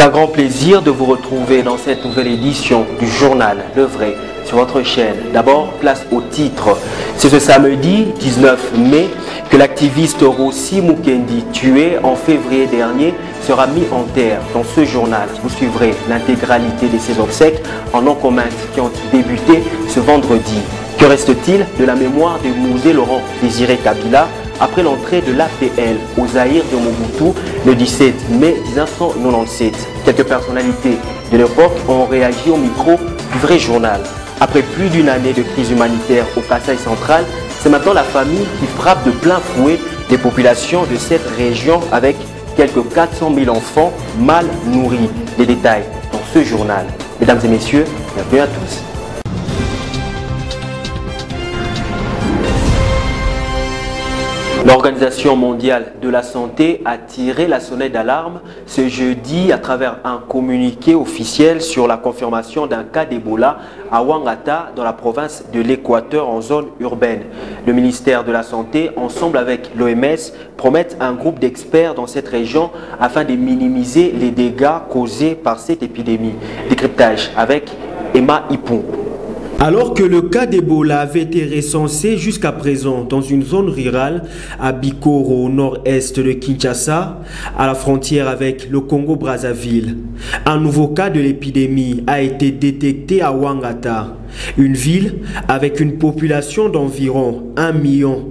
un grand plaisir de vous retrouver dans cette nouvelle édition du journal Le Vrai sur votre chaîne. D'abord, place au titre. C'est ce samedi 19 mai que l'activiste Rossi Mukendi, tué en février dernier, sera mis en terre. Dans ce journal, vous suivrez l'intégralité de ses obsèques en non commun qui ont débuté ce vendredi. Que reste-t-il de la mémoire de Mouzé Laurent Désiré Kabila après l'entrée de l'APL au Zaïre de Mobutu le 17 mai 1997? Quelques personnalités de l'époque ont réagi au micro du Vrai Journal. Après plus d'une année de crise humanitaire au Kasaï central, c'est maintenant la famille qui frappe de plein fouet les populations de cette région avec quelques 400 000 enfants mal nourris. Les détails dans ce journal. Mesdames et messieurs, bienvenue à tous. L'Organisation mondiale de la santé a tiré la sonnette d'alarme ce jeudi à travers un communiqué officiel sur la confirmation d'un cas d'Ebola à Ouangata dans la province de l'Équateur en zone urbaine. Le ministère de la Santé, ensemble avec l'OMS, promettent un groupe d'experts dans cette région afin de minimiser les dégâts causés par cette épidémie. Décryptage avec Emma Ipon. Alors que le cas d'Ebola avait été recensé jusqu'à présent dans une zone rurale à Bikoro au nord-est de Kinshasa, à la frontière avec le Congo-Brazzaville, un nouveau cas de l'épidémie a été détecté à Ouangata, une ville avec une population d'environ 1,5 million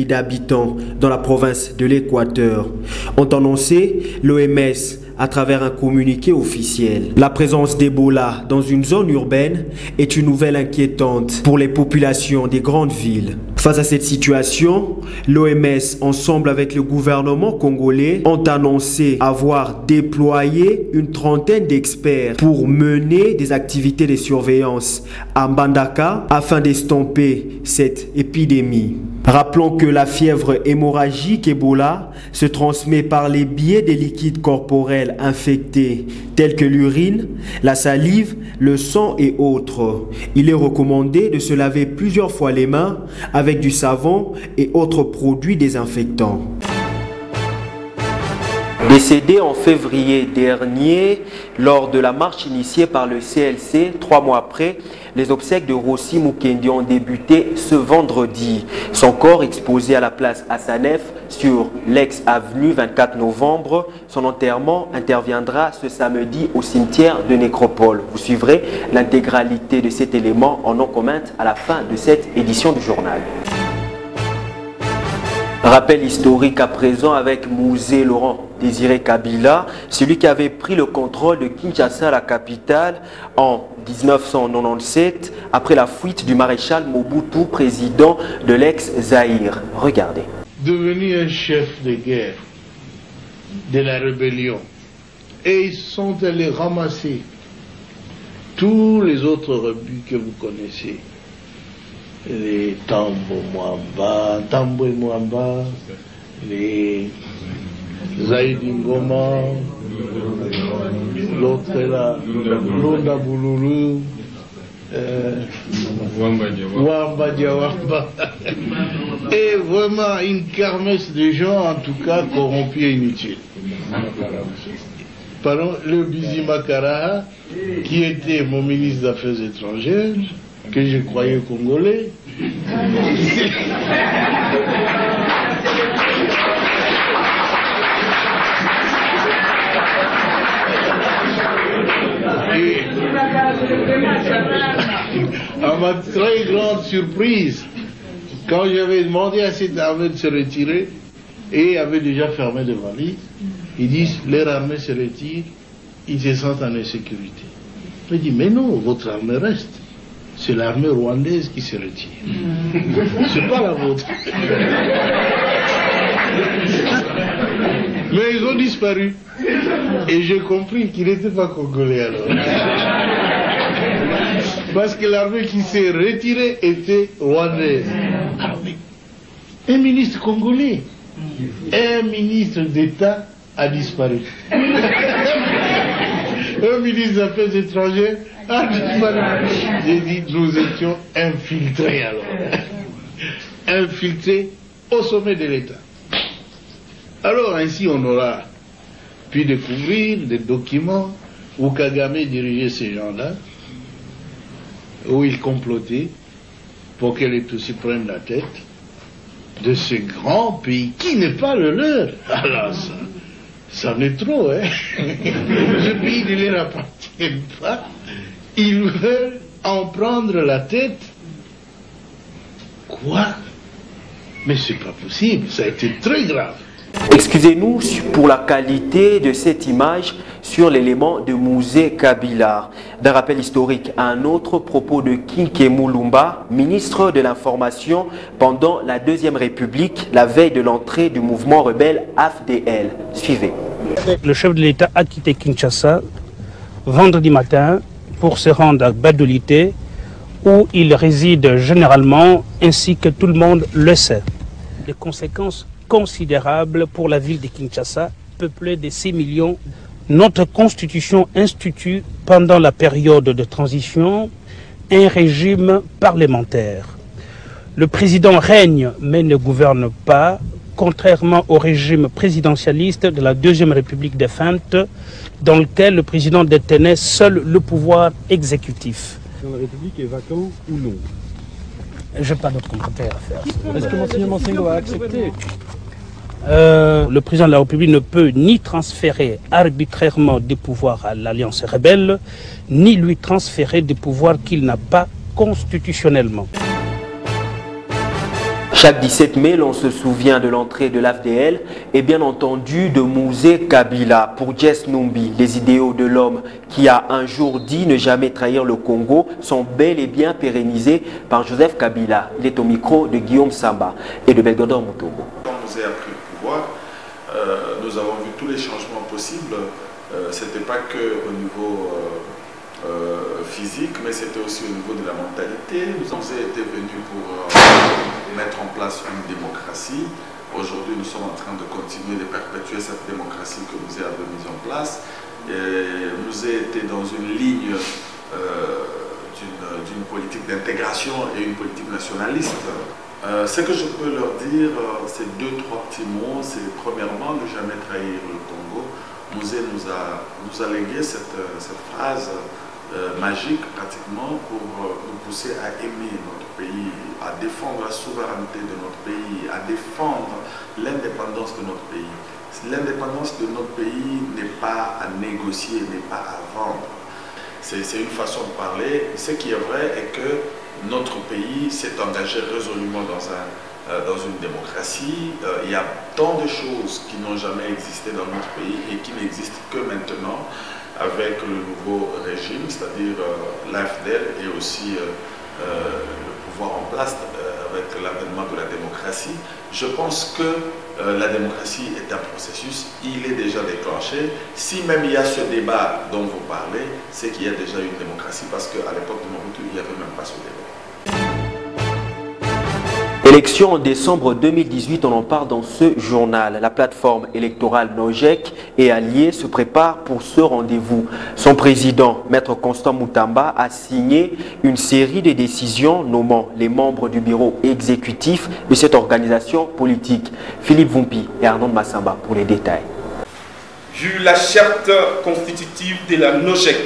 d'habitants dans la province de l'Équateur, ont annoncé l'OMS à travers un communiqué officiel. La présence d'Ebola dans une zone urbaine est une nouvelle inquiétante pour les populations des grandes villes. Face à cette situation, l'OMS, ensemble avec le gouvernement congolais, ont annoncé avoir déployé une trentaine d'experts pour mener des activités de surveillance à Mbandaka afin d'estomper cette épidémie. Rappelons que la fièvre hémorragique Ebola se transmet par les biais des liquides corporels infectés tels que l'urine, la salive, le sang et autres. Il est recommandé de se laver plusieurs fois les mains avec du savon et autres produits désinfectants. Décédé en février dernier lors de la marche initiée par le CLC, 3 mois après, les obsèques de Rossi Mukendi ont débuté ce vendredi. Son corps exposé à la place Hassanef sur l'ex-avenue 24 novembre. Son enterrement interviendra ce samedi au cimetière de Nécropole. Vous suivrez l'intégralité de cet élément en non commun à la fin de cette édition du journal. Rappel historique à présent avec Mouzé Laurent Désiré Kabila, celui qui avait pris le contrôle de Kinshasa, la capitale, en 1997, après la fuite du maréchal Mobutu, président de l'ex-Zaïre. Regardez. Devenu un chef de guerre de la rébellion, et ils sont allés ramasser tous les autres rebuts que vous connaissez. Les Tambo et Mwamba, les Zaïdingoma, l'autre là, Londa Boululu, Wamba Diawamba. Et vraiment une kermesse de gens, en tout cas corrompus et inutiles. Pardon, le Bizi Makara, qui était mon ministre des Affaires étrangères, que je croyais congolais. Et à ma très grande surprise, quand j'avais demandé à cette armée de se retirer, et avait déjà fermé les valises, ils disent leur armée se retire, ils se sentent en insécurité. Je dis mais non, votre armée reste. C'est l'armée rwandaise qui se retire. C'est pas la vôtre. Mais ils ont disparu. Et j'ai compris qu'ils n'étaient pas congolais alors. Parce que l'armée qui s'est retirée était rwandaise. Ah oui. Un ministre congolais, un ministre d'État a disparu. Un ministre des Affaires étrangères a disparu. J'ai dit, nous étions infiltrés alors. Infiltrés au sommet de l'État. Alors ainsi on aura puis découvrir des documents où Kagame dirigeait ces gens-là, où il complotait pour que les Tutsis prennent la tête de ce grand pays qui n'est pas le leur. Alors ça en est trop, hein. Ce pays ne leur appartient pas. Ils veulent en prendre la tête. Quoi? Mais c'est pas possible, ça a été très grave. Excusez-nous pour la qualité de cette image sur l'élément de Musée Kabila. D'un rappel historique à un autre propos de Kinkémou Lumba, ministre de l'Information pendant la Deuxième République, la veille de l'entrée du mouvement rebelle AFDL. Suivez. Le chef de l'État a quitté Kinshasa vendredi matin pour se rendre à Badolité, où il réside généralement, ainsi que tout le monde le sait. Des conséquences considérables pour la ville de Kinshasa, peuplée de 6 millions. Notre constitution institue pendant la période de transition un régime parlementaire. Le président règne mais ne gouverne pas, contrairement au régime présidentialiste de la Deuxième République défunte, dans lequel le président détenait seul le pouvoir exécutif. La République est vacant ou non? Je n'ai pas d'autre commentaire à faire. Est-ce que Monseigneur Mansengo va accepter? Le président de la République ne peut ni transférer arbitrairement des pouvoirs à l'Alliance rebelle, ni lui transférer des pouvoirs qu'il n'a pas constitutionnellement. Chaque 17 mai, l'on se souvient de l'entrée de l'AFDL et bien entendu de Musée Kabila. Pour Jess Numbi, les idéaux de l'homme qui a un jour dit ne jamais trahir le Congo sont bel et bien pérennisés par Joseph Kabila. Il est au micro de Guillaume Samba et de Belgodor Mutombo. Quand Musée a pris le pouvoir, nous avons vu tous les changements possibles. Ce n'était pas que au niveau physique, mais c'était aussi au niveau de la mentalité. Nous avons été venus pour mettre en place une démocratie. Aujourd'hui, nous sommes en train de continuer de perpétuer cette démocratie que Musée avait mise en place. Musée était dans une ligne d'une politique d'intégration et une politique nationaliste. Ce que je peux leur dire, c'est 2-3 petits mots. C'est premièrement, ne jamais trahir le Congo. Musée nous a légué cette phrase magique pratiquement pour nous pousser à aimer notre pays, à défendre la souveraineté de notre pays, à défendre l'indépendance de notre pays. L'indépendance de notre pays n'est pas à négocier, n'est pas à vendre. C'est une façon de parler. Ce qui est vrai est que notre pays s'est engagé résolument dans une démocratie. Il y a tant de choses qui n'ont jamais existé dans notre pays et qui n'existent que maintenant avec le nouveau régime, c'est-à-dire l'AFDL et aussi le pouvoir en place avec l'avènement de la démocratie. Je pense que la démocratie est un processus, il est déjà déclenché. Si même il y a ce débat dont vous parlez, c'est qu'il y a déjà une démocratie parce qu'à l'époque de Mobutu, il n'y avait même pas ce débat. Élection en décembre 2018, on en parle dans ce journal. La plateforme électorale Nojek et alliés se préparent pour ce rendez-vous. Son président, Maître Constant Moutamba, a signé une série de décisions nommant les membres du bureau exécutif de cette organisation politique. Philippe Vumpi et Arnaud Massamba pour les détails. Vu la charte constitutive de la Nojek,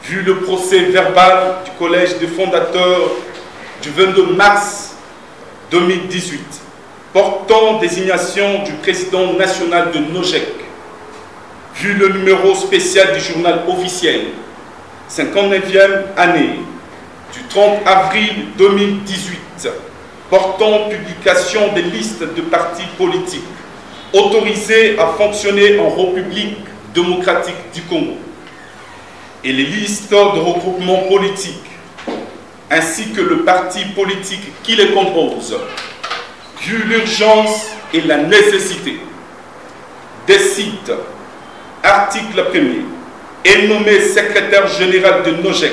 vu le procès verbal du collège des fondateurs du 22 mars 2018, portant désignation du président national de Nojek, vu le numéro spécial du journal officiel, 59e année, du 30 avril 2018, portant publication des listes de partis politiques autorisés à fonctionner en République démocratique du Congo, et les listes de regroupements politiques, ainsi que le parti politique qui les compose, vu l'urgence et la nécessité, décide, article 1er, est nommé secrétaire général de Nojek,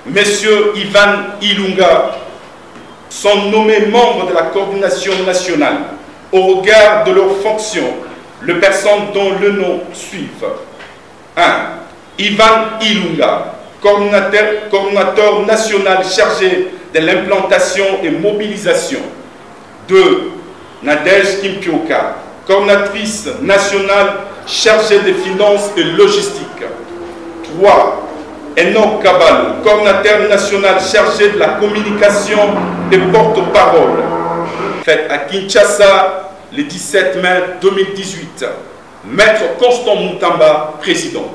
M. Ivan Ilunga, sont nommés membres de la coordination nationale au regard de leurs fonctions, les personnes dont le nom suivent. 1. Ivan Ilunga, coordinateur national chargé de l'implantation et mobilisation. 2. Nadège Kimpioka, coordinatrice nationale chargé des finances et logistique. 3. Enoch Kabalo, coordinateur national chargé de la communication et porte-parole. Faites à Kinshasa le 17 mai 2018. Maître Constant Moutamba, président.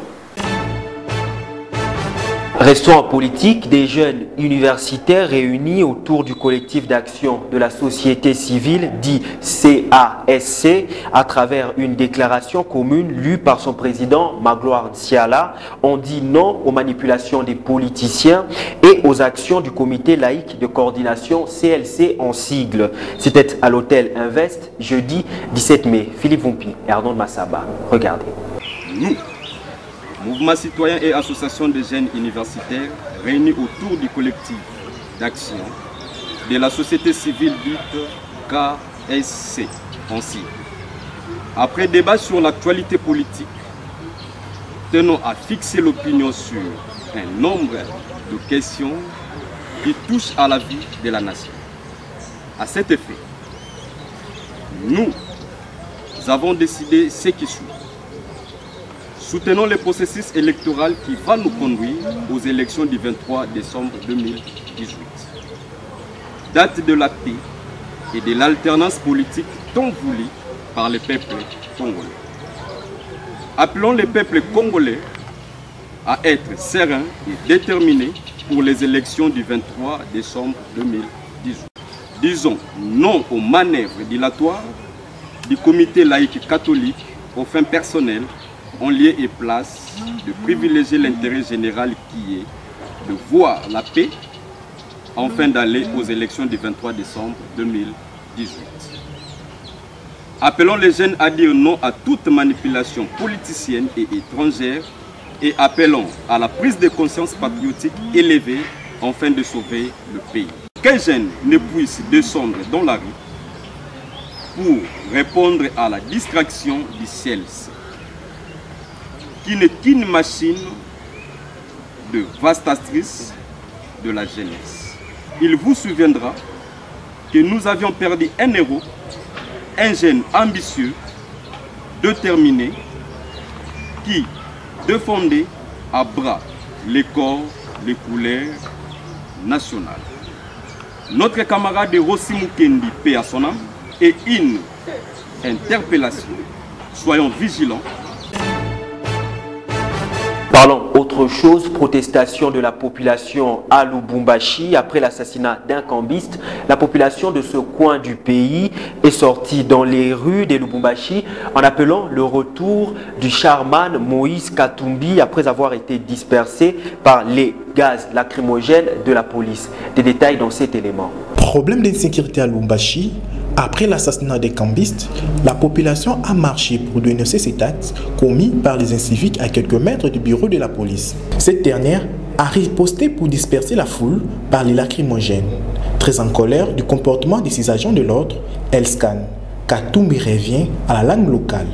Restons en politique, des jeunes universitaires réunis autour du collectif d'action de la société civile, dit CASC, à travers une déclaration commune lue par son président Magloire Tsiala, ont dit non aux manipulations des politiciens et aux actions du comité laïque de coordination CLC en sigle. C'était à l'hôtel Invest, jeudi 17 mai. Philippe Vumpi et Arnaud Massaba. Regardez. Nous, Mouvement citoyen et association de jeunes universitaires réunis autour du collectif d'action de la société civile dite KSC en sigle. Après débat sur l'actualité politique, tenons à fixer l'opinion sur un nombre de questions qui touchent à la vie de la nation. À cet effet, nous avons décidé ce qui suit. Soutenons le processus électoral qui va nous conduire aux élections du 23 décembre 2018. Date de la paix et de l'alternance politique tant voulue par le peuple congolais. Appelons le peuple congolais à être serein et déterminé pour les élections du 23 décembre 2018. Disons non aux manœuvres dilatoires du comité laïque catholique aux fins personnelles en lieu et place de privilégier l'intérêt général qui est de voir la paix afin d'aller aux élections du 23 décembre 2018. Appelons les jeunes à dire non à toute manipulation politicienne et étrangère et appelons à la prise de conscience patriotique élevée afin de sauver le pays. Qu'un jeune ne puisse descendre dans la rue pour répondre à la distraction du ciel, qui n'est qu'une machine de vastatrice de la jeunesse. Il vous souviendra que nous avions perdu un héros, un jeune ambitieux, déterminé, qui défendait à bras les corps, les couleurs nationales. Notre camarade Rossi Mukendi, paix à son âme, et une interpellation. Soyons vigilants. Parlons autre chose, protestation de la population à Lubumbashi. Après l'assassinat d'un cambiste, la population de ce coin du pays est sortie dans les rues de Lubumbashi en appelant le retour du charman Moïse Katumbi après avoir été dispersé par les gaz lacrymogènes de la police. Des détails dans cet élément. Problème d'insécurité à Lubumbashi. Après l'assassinat des cambistes, la population a marché pour dénoncer cet acte commis par les inciviques à quelques mètres du bureau de la police. Cette dernière a riposté pour disperser la foule par les lacrymogènes. Très en colère du comportement de ses agents de l'ordre, elle scanne. Katumbi revient à la langue locale.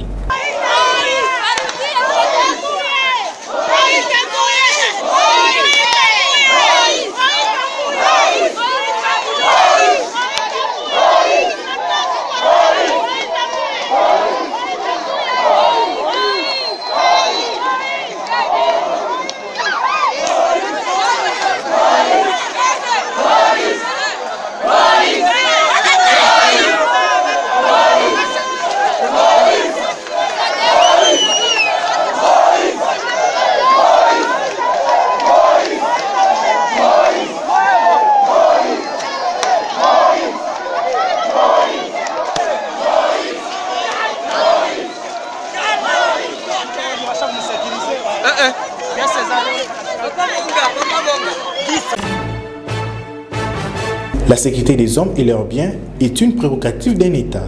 La sécurité des hommes et leurs biens est une prérogative d'un État.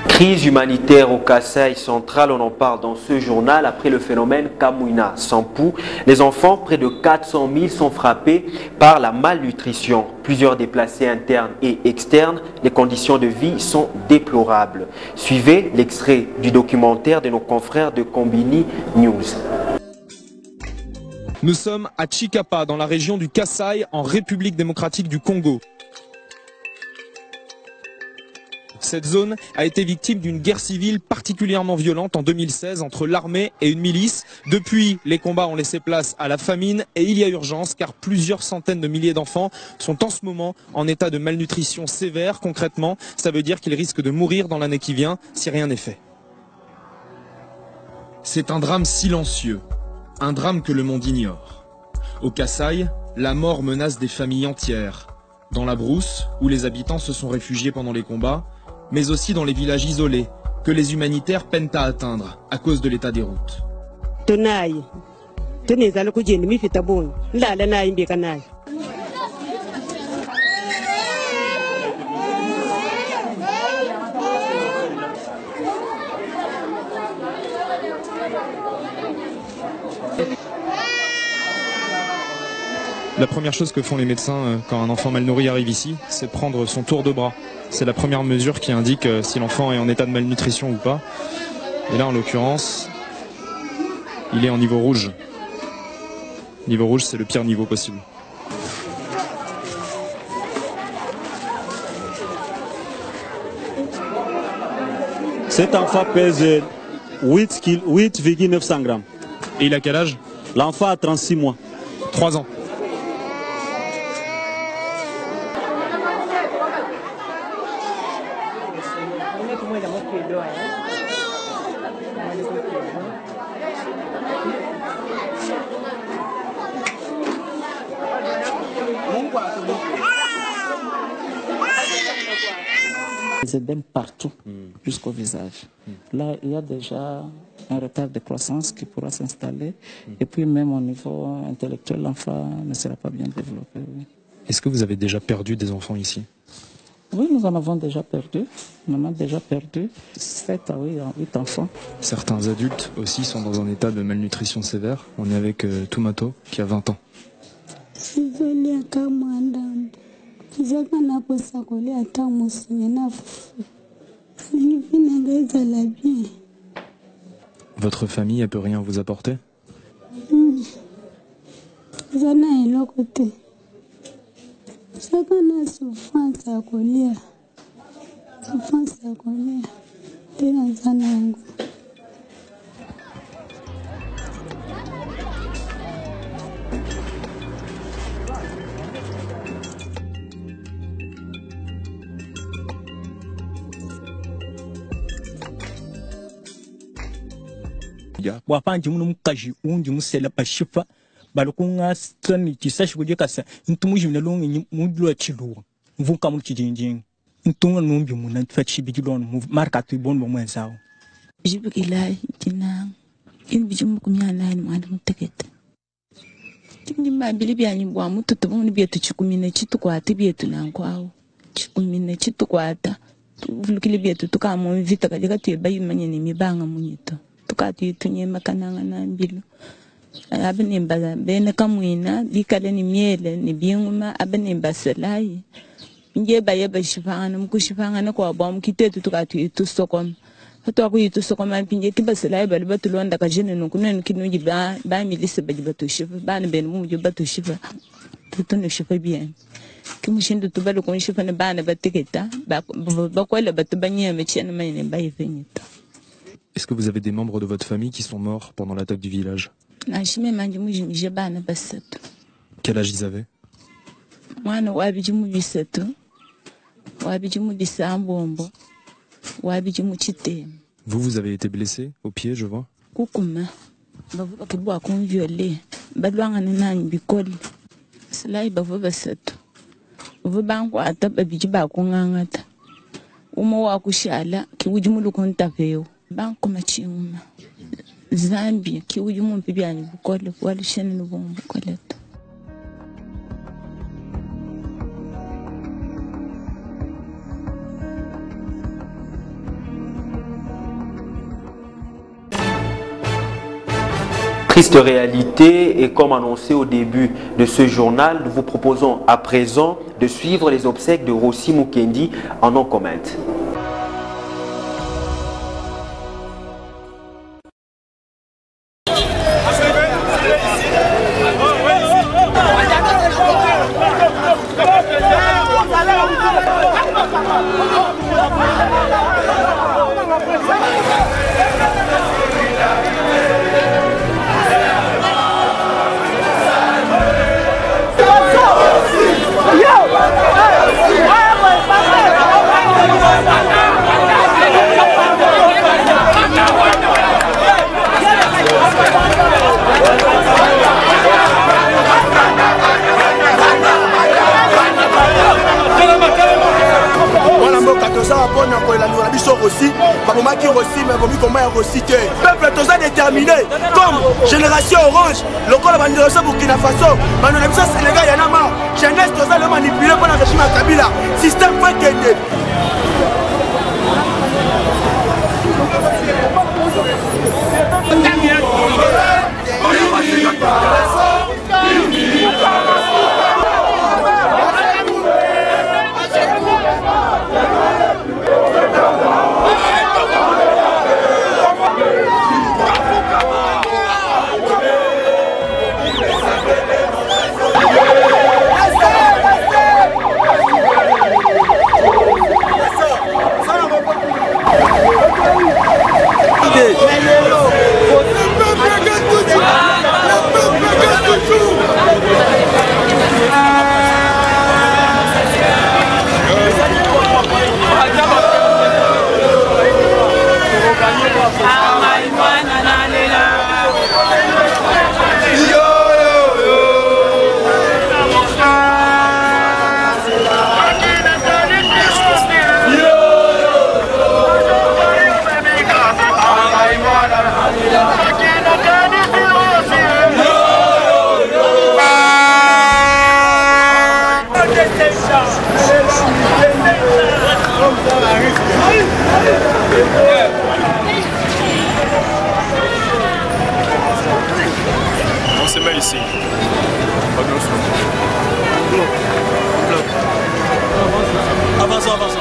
Crise humanitaire au Kasaï central, on en parle dans ce journal. Après le phénomène Kamwina Sampou, les enfants, près de 400 000, sont frappés par la malnutrition. Plusieurs déplacés internes et externes, les conditions de vie sont déplorables. Suivez l'extrait du documentaire de nos confrères de Combini News. Nous sommes à Chikapa, dans la région du Kasaï, en République démocratique du Congo. Cette zone a été victime d'une guerre civile particulièrement violente en 2016 entre l'armée et une milice. Depuis, les combats ont laissé place à la famine et il y a urgence car plusieurs centaines de milliers d'enfants sont en ce moment en état de malnutrition sévère. Concrètement, ça veut dire qu'ils risquent de mourir dans l'année qui vient si rien n'est fait. C'est un drame silencieux, un drame que le monde ignore. Au Kasaï, la mort menace des familles entières. Dans la brousse, où les habitants se sont réfugiés pendant les combats, mais aussi dans les villages isolés, que les humanitaires peinent à atteindre à cause de l'état des routes. La première chose que font les médecins quand un enfant mal nourri arrive ici, c'est prendre son tour de bras. C'est la première mesure qui indique si l'enfant est en état de malnutrition ou pas. Et là, en l'occurrence, il est en niveau rouge. Niveau rouge, c'est le pire niveau possible. Cet enfant pèse 8,900 grammes. Et il a quel âge? L'enfant a 36 mois. 3 ans. Des édèmes partout, jusqu'au visage. Là, il y a déjà un retard de croissance qui pourra s'installer. Et puis même au niveau intellectuel, l'enfant ne sera pas bien développé. Oui. Est-ce que vous avez déjà perdu des enfants ici? Oui, nous en avons déjà perdu. On en a déjà perdu 7 à 8 enfants. Certains adultes aussi sont dans un état de malnutrition sévère. On est avec Toumato qui a 20 ans. Votre famille, elle peut rien vous apporter? Wapanji munu mkaji unji musela pashifa balokunga strani tisashi kuje kasa ntumuji mnalongi mudlo chiluwa mvuka mu kijinjing ntunga numbi muna tfachi bigilon mu marka tu bon bo mwensawo jibu ilahi jina in bijum kumya na ni mwana mutekete tindi mabili byanyi bwa mututu mu byetu chikumine chitukwata byetu nankwawo chikumine chitukwata vulukile byetu tukamu vita kaje tu bayimanye ni mibanga munyito tukati tunye makananga na mbilo abenemba bene kamwina likale ni miele ni binguma abenemba selai nje baye bashifanga mkushifanga kwa bom kitetu tukati tusokom hatwa ku tusokom pinje kibaselai bali batulonda ka jene no kunene kinuji ba milise baji batushifa bana ben mu jo batushifa tutone shifa bien kimushindu tubalo kon shifa ne bana batiketa bakwela batubanye mechene mayne baye fenyita. Est-ce que vous avez des membres de votre famille qui sont morts pendant l'attaque du village? Quel âge ils avaient? Vous avez été blessé au pied, je vois? Banco Machima Zambia kiuju mumpi byani bukole walishene n'ubumbu koleta. Triste réalité, et comme annoncé au début de ce journal, nous vous proposons à présent de suivre les obsèques de Rossi Mukendi en non-comment. Peuple tous déterminé comme génération orange, le corps de Burkina Faso, Sénégal, Yanama, jeunesse tous le manipulé par le régime à Kabila, système fait qu'aider. On se met ici. Avançons, avançons.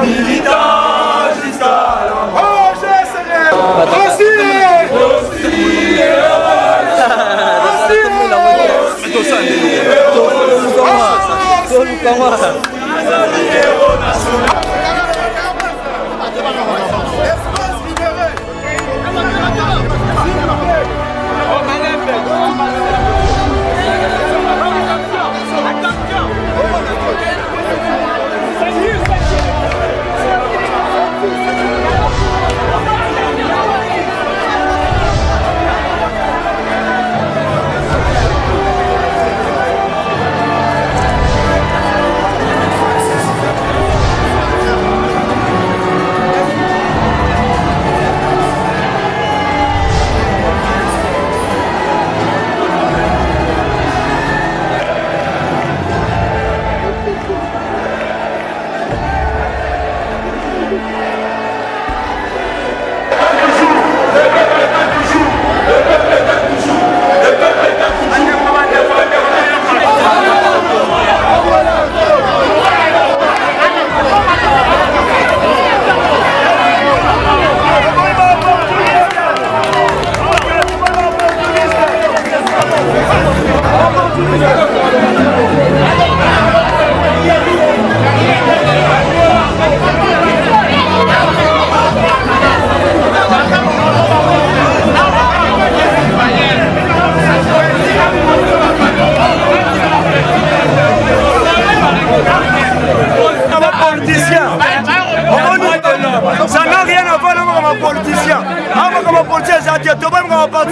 Militant jusqu'à la mort, je serai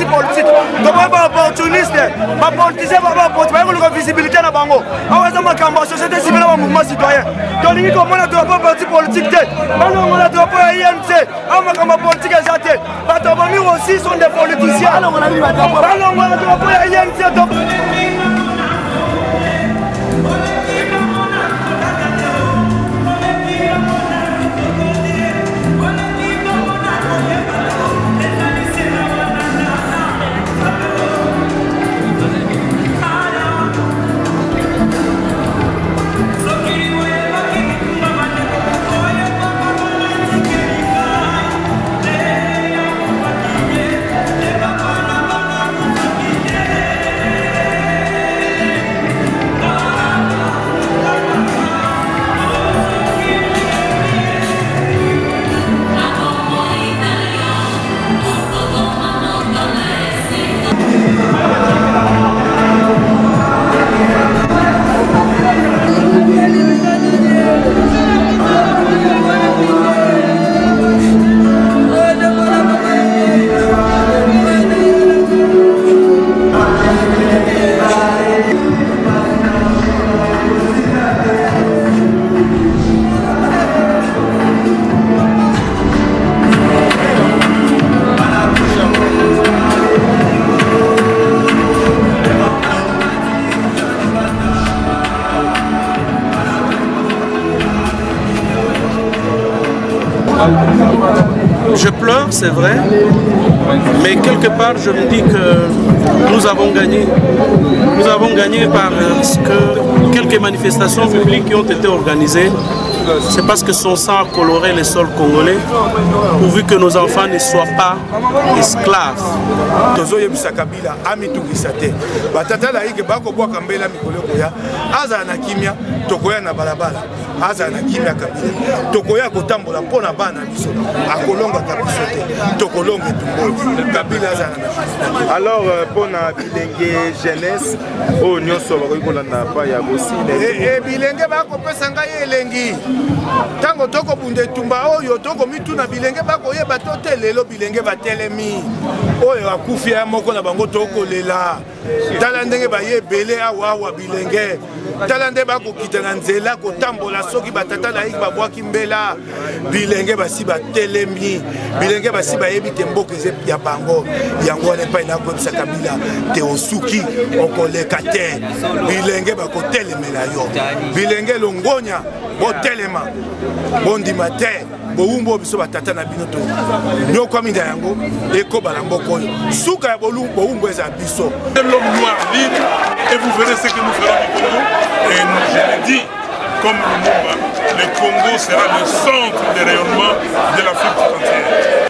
politique. Donc on va opportuniste, va politiser, va visibilité na bango. On va ma campagne société civile au mouvement citoyen. Donc il comme on a droit parti politique, on a droit à INC, on va comme politique azate. Batabami aussi sont des politiciens. Alors on a droit à INC donc Je pleure, c'est vrai, mais quelque part je me dis que nous avons gagné. Nous avons gagné parce que quelques manifestations publiques qui ont été organisées, c'est parce que son sang a coloré les sols congolais, pourvu que nos enfants ne soient pas esclaves. Alors, pour la bilenge jeunesse, au nyonso bakolanda pa ya bosine. Et bilenge bakopesanga ye elengi. Tango toko bunde tumba oyo toko mituna bilenge bakoyeba tote lelo bilenge batelemi. Oyo akufi ya moko na bango toko lela. Tala ndenge baye ebele awa bilenge. Tala ndenge bakokita na nzela kotambola soki batata na yiki babwaki mbela. Bilenge basi batelemi. Bilenge basi bayebi te mboka ya bango. Yango wana epai na koyebisa Kabila te osuki okoleka te. Bilenge bakotelemela yo. Bilenge longonya botelema bondima te boumbo biso batata na bino to nyoko minda yango ekobala mboko suka ya boumbo eza biso. L'homme noir libre et vous verrez ce que nous ferons du Congo. Et je l'ai dit, comme Lumumba, le Congo sera le centre de rayonnement de l'Afrique tout entière.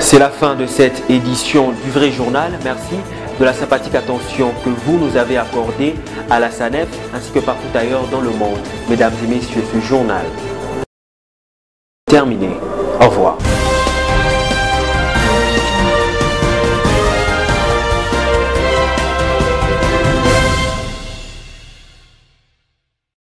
C'est la fin de cette édition du Vrai Journal. Merci de la sympathique attention que vous nous avez accordée à la SANEF ainsi que partout ailleurs dans le monde. Mesdames et messieurs, ce journal terminé. Au revoir.